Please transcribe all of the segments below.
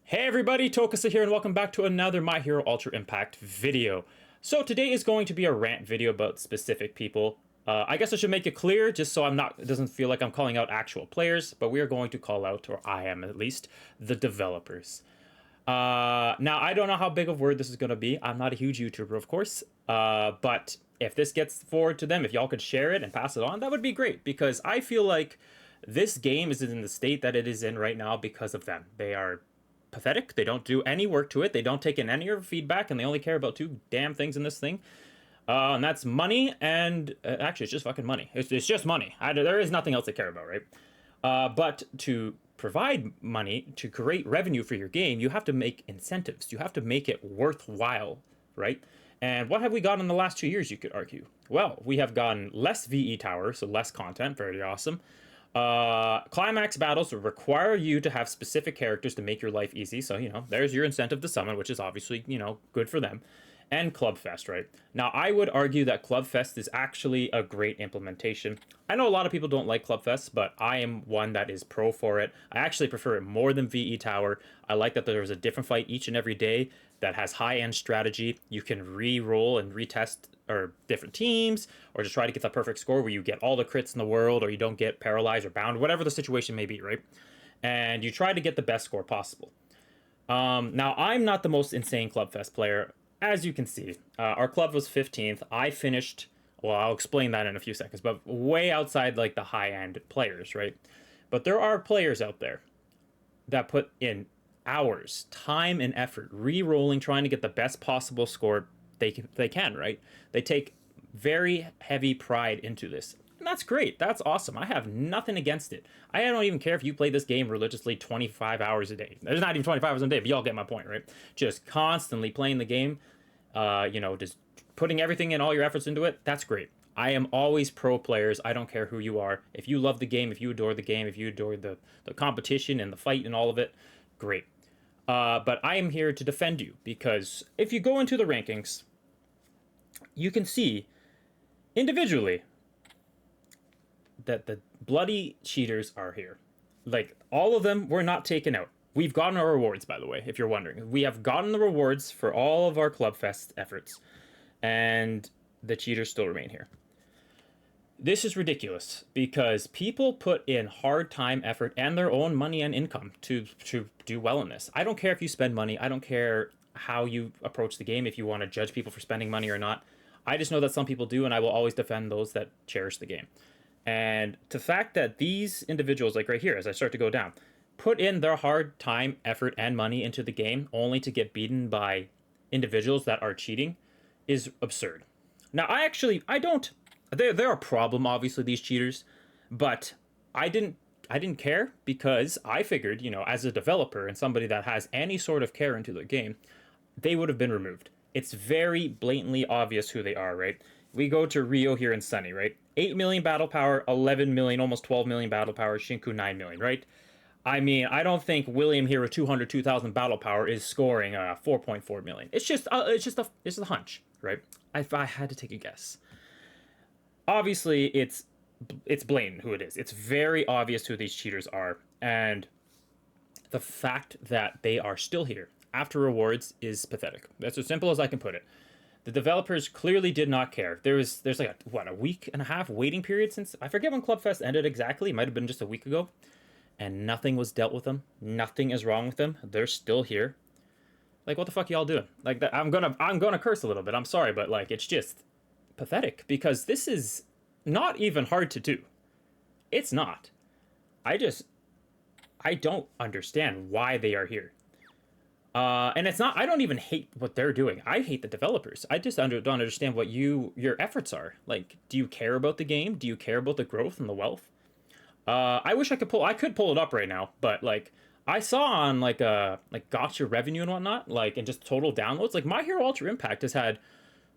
Hey everybody, Tokusa here and welcome back to another My Hero Ultra Impact video. So today is going to be a rant video about specific people. I guess I should make it clear just so it doesn't feel like I'm calling out actual players, but we are going to call out, or I am at least, the developers. Now I don't know how big of a word this is going to be. I'm not a huge YouTuber, of course, but if this gets forward to them, if y'all could share it and pass it on, that would be great because I feel like this game is in the state that it is in right now because of them. They are pathetic. They don't do any work to it. They don't take in any of your feedback, and they only care about two damn things in this thing. And that's money and actually, it's just fucking money. It's just money. There is nothing else they care about, right? But to provide money to create revenue for your game, you have to make incentives. You have to make it worthwhile, right? And what have we gotten in the last 2 years, you could argue? Well, we have gotten less VE Tower, so less content, very awesome. Climax battles require you to have specific characters to make your life easy, so, there's your incentive to summon, which is obviously, good for them. And Clubfest, right? Now, I would argue that Clubfest is actually a great implementation. I know a lot of people don't like Clubfest, but I am one that is pro for it. I actually prefer it more than VE Tower. I like that there's a different fight each and every day that has high-end strategy. You can re-roll and retest or different teams, or just try to get the perfect score where you get all the crits in the world, or you don't get paralyzed or bound, whatever the situation may be, right? And you try to get the best score possible. Now, I'm not the most insane Clubfest player. As you can see, our club was 15th. I finished, well, I'll explain that in a few seconds, but way outside like the high-end players, right? But there are players out there that put in hours, time, and effort re-rolling, trying to get the best possible score they can, right? They take very heavy pride into this. And that's great. That's awesome. I have nothing against it. I don't even care if you play this game religiously 25 hours a day. There's not even 25 hours a day, but y'all get my point, right? Just constantly playing the game, just putting everything in, all your efforts into it. That's great. I am always pro players. I don't care who you are. If you love the game, if you adore the game, if you adore the competition and the fight and all of it, great. But I am here to defend you because if you go into the rankings, you can see individually that the bloody cheaters are here. Like, all of them were not taken out. We've gotten our rewards, by the way, if you're wondering. We have gotten the rewards for all of our Clubfest efforts, and the cheaters still remain here. This is ridiculous because people put in hard time, effort, and their own money and income to do well in this. I don't care if you spend money. I don't care how you approach the game, if you want to judge people for spending money or not. I just know that some people do, and I will always defend those that cherish the game. And the fact that these individuals, like right here, as I start to go down, put in their hard time, effort, and money into the game only to get beaten by individuals that are cheating is absurd. Now, I don't. They're a problem, obviously, these cheaters, but I didn't care because I figured, as a developer and somebody that has any sort of care into the game, they would have been removed. It's very blatantly obvious who they are, right? We go to Rio here in Sunny, right? 8 million battle power, 11 million, almost 12 million battle power, Shinku 9 million, right? I mean, I don't think William here with 202,000 battle power is scoring 4.4 million. It's just a hunch, right? If I had to take a guess. Obviously, it's blatant who it is. It's very obvious who these cheaters are, and the fact that they are still here after rewards is pathetic. That's as simple as I can put it. The developers clearly did not care. There's like a week and a half waiting period since, I forget when Clubfest ended exactly. It might have been just a week ago, and nothing was dealt with them. Nothing is wrong with them. They're still here. Like, what the fuck y'all doing? Like, I'm gonna curse a little bit. I'm sorry, but like, it's just pathetic because this is not even hard to do. It's not. I don't understand why they are here. And it's not, I don't even hate what they're doing. I hate the developers. I just don't understand what your efforts are. Like, do you care about the game? Do you care about the growth and the wealth? I wish I could pull it up right now, but like, I saw on like gotcha revenue and whatnot, like, and just total downloads, like My Hero Ultra Impact has had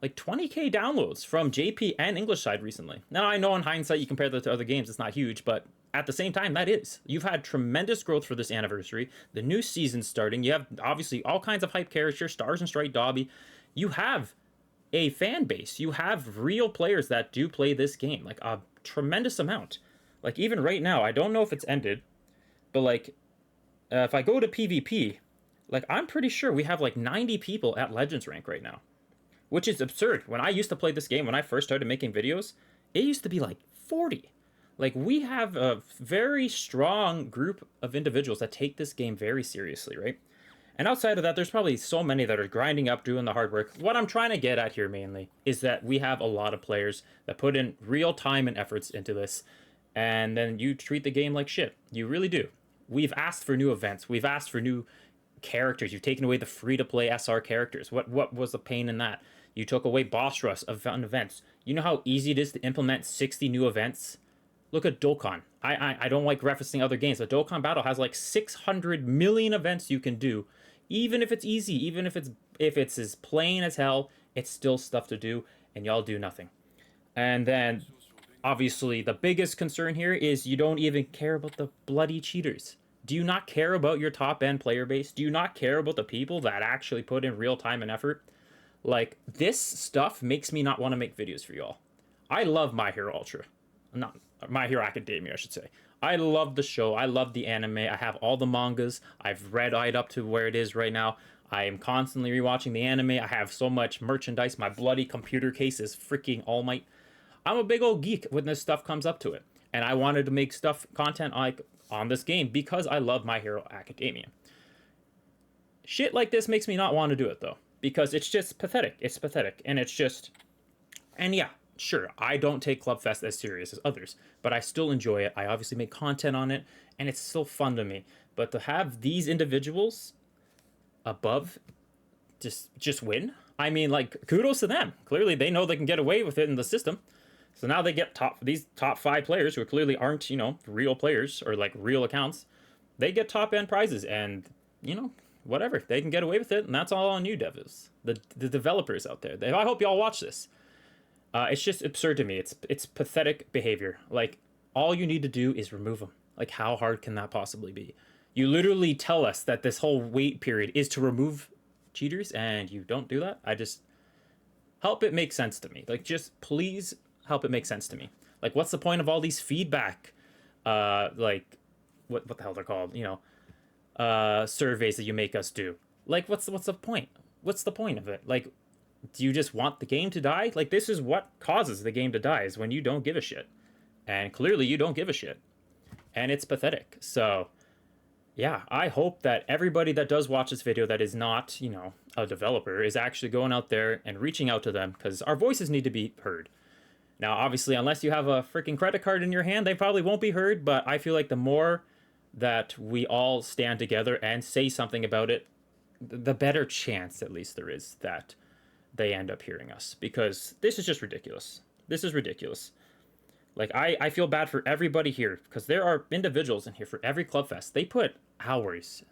like 20k downloads from JP and English side recently. Now, I know in hindsight you compare that to other games, it's not huge, but at the same time, that is. You've had tremendous growth for this anniversary. The new season's starting. You have obviously all kinds of hype characters, Stars and Strike Dobby. You have a fan base. You have real players that do play this game, like a tremendous amount. Like, even right now, I don't know if it's ended, but like, if I go to PvP, Like, I'm pretty sure we have like 90 people at Legends rank right now, which is absurd. When I used to play this game, when I first started making videos, it used to be like 40. Like, we have a very strong group of individuals that take this game very seriously, right? And outside of that, there's probably so many that are grinding up, doing the hard work. What I'm trying to get at here mainly is that we have a lot of players that put in real time and efforts into this, and then you treat the game like shit. You really do. We've asked for new events. We've asked for new characters. You've taken away the free-to-play SR characters. What was the pain in that? You took away boss rush of events. You know how easy it is to implement 60 new events? Look at Dokkan. I don't like referencing other games, but Dokkan Battle has like 600 million events you can do. Even if it's easy, even if it's as plain as hell, it's still stuff to do, and y'all do nothing. And then, obviously, the biggest concern here is you don't even care about the bloody cheaters. Do you not care about your top-end player base? Do you not care about the people that actually put in real time and effort? Like, this stuff makes me not want to make videos for y'all. I love My Hero Ultra. Not My Hero Academia, I should say. I love the show. I love the anime. I have all the mangas. I've read it up to where it is right now. I am constantly rewatching the anime. I have so much merchandise. My bloody computer case is freaking All Might. I'm a big old geek when this stuff comes up to it. And I wanted to make content like on this game because I love My Hero Academia. Shit like this makes me not want to do it though, because it's just pathetic. It's pathetic, and it's just, and yeah, sure, I don't take Clubfest as serious as others, but I still enjoy it. I obviously make content on it, and it's still fun to me. But to have these individuals above just win, I mean, like, kudos to them. Clearly, they know they can get away with it in the system. So now they get these top 5 players who clearly aren't, you know, real players or like real accounts. They get top end prizes, and you know, whatever, they can get away with it, and that's all on you, devs, the developers out there. I hope y'all watch this. It's just absurd to me. It's pathetic behavior. Like, all you need to do is remove them. Like, how hard can that possibly be? You literally tell us that this whole wait period is to remove cheaters, and you don't do that. I just help it make sense to me. Like, just please help it make sense to me. Like, what's the point of all these feedback, like, what the hell they're called? You know, surveys that you make us do. Like, what's the point? What's the point of it? Like, do you just want the game to die? Like, this is what causes the game to die, is when you don't give a shit. And clearly you don't give a shit. And it's pathetic. So, yeah, I hope that everybody that does watch this video that is not, you know, a developer is actually going out there and reaching out to them, because our voices need to be heard. Now, obviously, unless you have a freaking credit card in your hand, they probably won't be heard, but I feel like the more that we all stand together and say something about it, the better chance, at least, there is that they end up hearing us, because this is just ridiculous. This is ridiculous. Like, I feel bad for everybody here, because there are individuals in here for every Clubfest. They put hours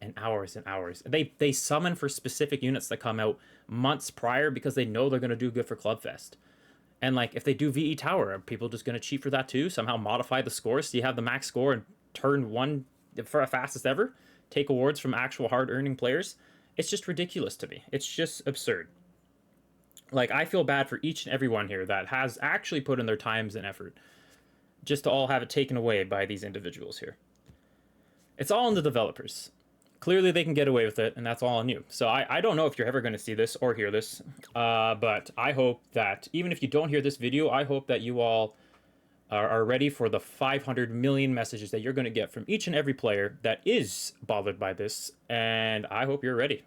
and hours and hours. They summon for specific units that come out months prior because they know they're going to do good for Clubfest. And, like, if they do VE Tower, are people just going to cheat for that too? Somehow modify the score so you have the max score and turn one for a fastest ever? Take awards from actual hard-earning players? It's just ridiculous to me. It's just absurd. Like, I feel bad for each and every one here that has actually put in their times and effort just to all have it taken away by these individuals here. It's all on the developers. Clearly they can get away with it, and that's all on you. So I don't know if you're ever going to see this or hear this, but I hope that even if you don't hear this video, I hope that you all are ready for the 500 million messages that you're going to get from each and every player that is bothered by this, and I hope you're ready.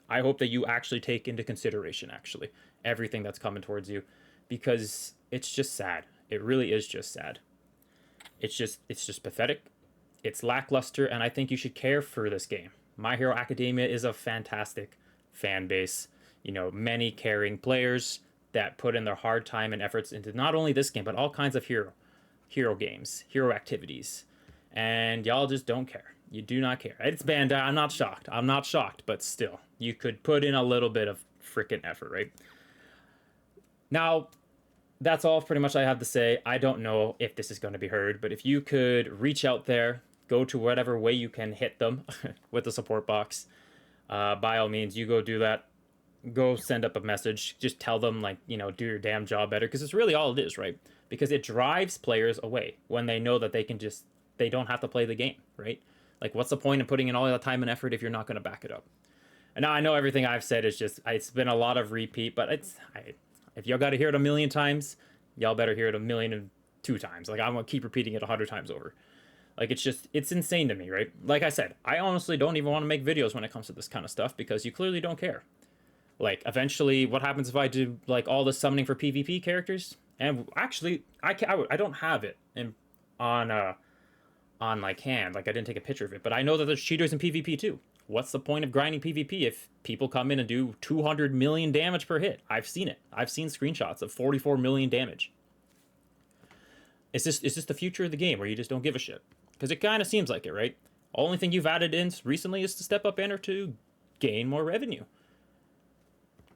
I hope that you actually take into consideration, actually, everything that's coming towards you, because it's just sad. It really is just sad. It's just pathetic. It's lackluster, and I think you should care for this game. My Hero Academia is a fantastic fan base. You know, many caring players that put in their hard time and efforts into not only this game, but all kinds of hero games, hero activities. And y'all just don't care. You do not care. It's Bandai. I'm not shocked. I'm not shocked, but still, you could put in a little bit of freaking effort, right? Now, that's all pretty much I have to say. I don't know if this is going to be heard, but if you could reach out there, go to whatever way you can hit them with the support box, by all means, you go do that. Go send up a message. Just tell them, like, you know, do your damn job better, because it's really all it is, right? Because it drives players away when they know that they don't have to play the game, right? Like, what's the point in putting in all that time and effort if you're not going to back it up? And now I know everything I've said is just, it's been a lot of repeat, but if y'all got to hear it a million times, y'all better hear it a million and two times. Like, I'm going to keep repeating it 100 times over. Like, it's insane to me, right? Like I said, I honestly don't even want to make videos when it comes to this kind of stuff because you clearly don't care. Like, eventually, what happens if I do, like, all this summoning for PvP characters? And actually, I don't have it on like hand. Like, I didn't take a picture of it, but I know that there's cheaters in PvP too. What's the point of grinding PvP if people come in and do 200 million damage per hit? I've seen it. I've seen screenshots of 44 million damage. Is this the future of the game where you just don't give a shit? Because it kind of seems like it, right? Only thing you've added in recently is to step up banner to gain more revenue.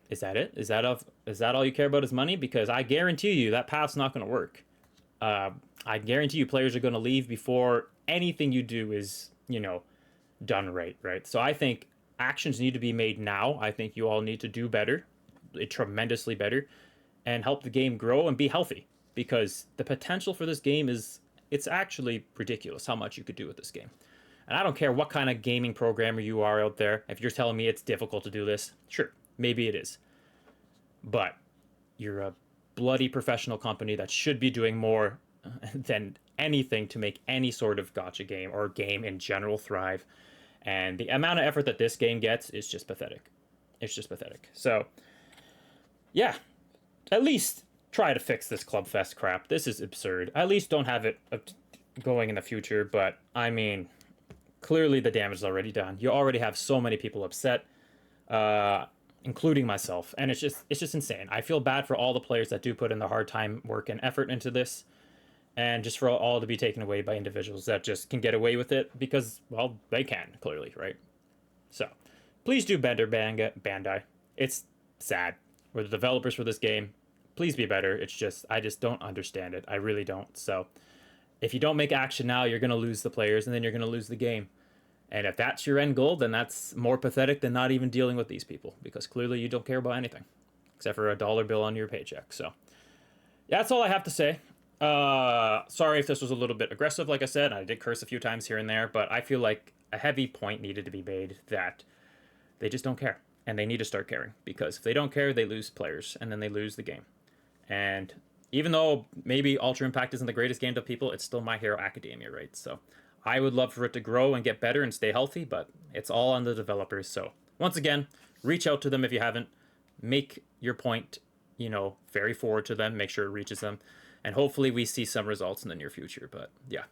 Is that it? Is that all you care about is money? Because I guarantee you that path's not going to work. I guarantee you players are going to leave before anything you do is, done right? So I think actions need to be made now. I think you all need to do better, tremendously better, and help the game grow and be healthy. Because the potential for this game it's actually ridiculous how much you could do with this game. And I don't care what kind of gaming programmer you are out there. If you're telling me it's difficult to do this, sure, maybe it is. But you're a bloody professional company that should be doing more than anything to make any sort of gacha game or game in general thrive. And the amount of effort that this game gets is just pathetic. It's just pathetic. So, yeah, at least try to fix this Clubfest crap. This is absurd. At least don't have it going in the future. But, I mean, clearly the damage is already done. You already have so many people upset, including myself. And it's just insane. I feel bad for all the players that do put in the hard time, work, and effort into this. And just for all to be taken away by individuals that just can get away with it because, well, they can, clearly, right? So, please do better, Bandai. It's sad. We're the developers for this game. Please be better. I just don't understand it. I really don't. So, if you don't make action now, you're going to lose the players, and then you're going to lose the game. And if that's your end goal, then that's more pathetic than not even dealing with these people, because clearly you don't care about anything, except for a dollar bill on your paycheck. So, yeah, that's all I have to say. Sorry if this was a little bit aggressive, like I said. I did curse a few times here and there, but I feel like a heavy point needed to be made that they just don't care, and they need to start caring, because if they don't care, they lose players, and then they lose the game. And even though maybe Ultra Impact isn't the greatest game to people, it's still My Hero Academia, right? So I would love for it to grow and get better and stay healthy, but it's all on the developers. So once again, reach out to them if you haven't. Make your point, very forward to them. Make sure it reaches them. And hopefully we see some results in the near future. But yeah,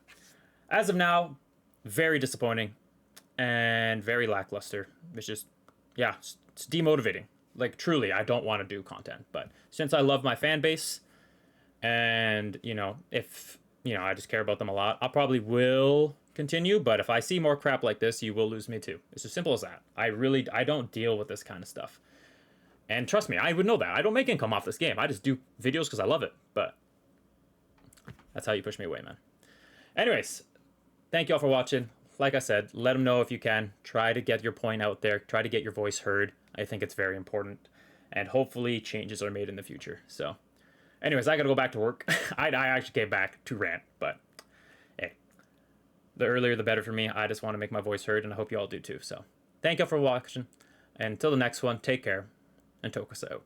as of now, very disappointing and very lackluster. It's just, yeah, it's demotivating. Like, truly, I don't want to do content. But since I love my fan base and, if, I just care about them a lot, I probably will continue. But if I see more crap like this, you will lose me too. It's as simple as that. I don't deal with this kind of stuff. And trust me, I would know that. I don't make income off this game. I just do videos because I love it. But that's how you push me away, man. Anyways, thank you all for watching. Like I said, let them know if you can. Try to get your point out there. Try to get your voice heard. I think it's very important. And hopefully changes are made in the future. So, anyways, I gotta go back to work. I actually came back to Rant, but hey, the earlier the better for me. I just want to make my voice heard, and I hope you all do too. So, thank you all for watching. And until the next one, take care, and Tokus out.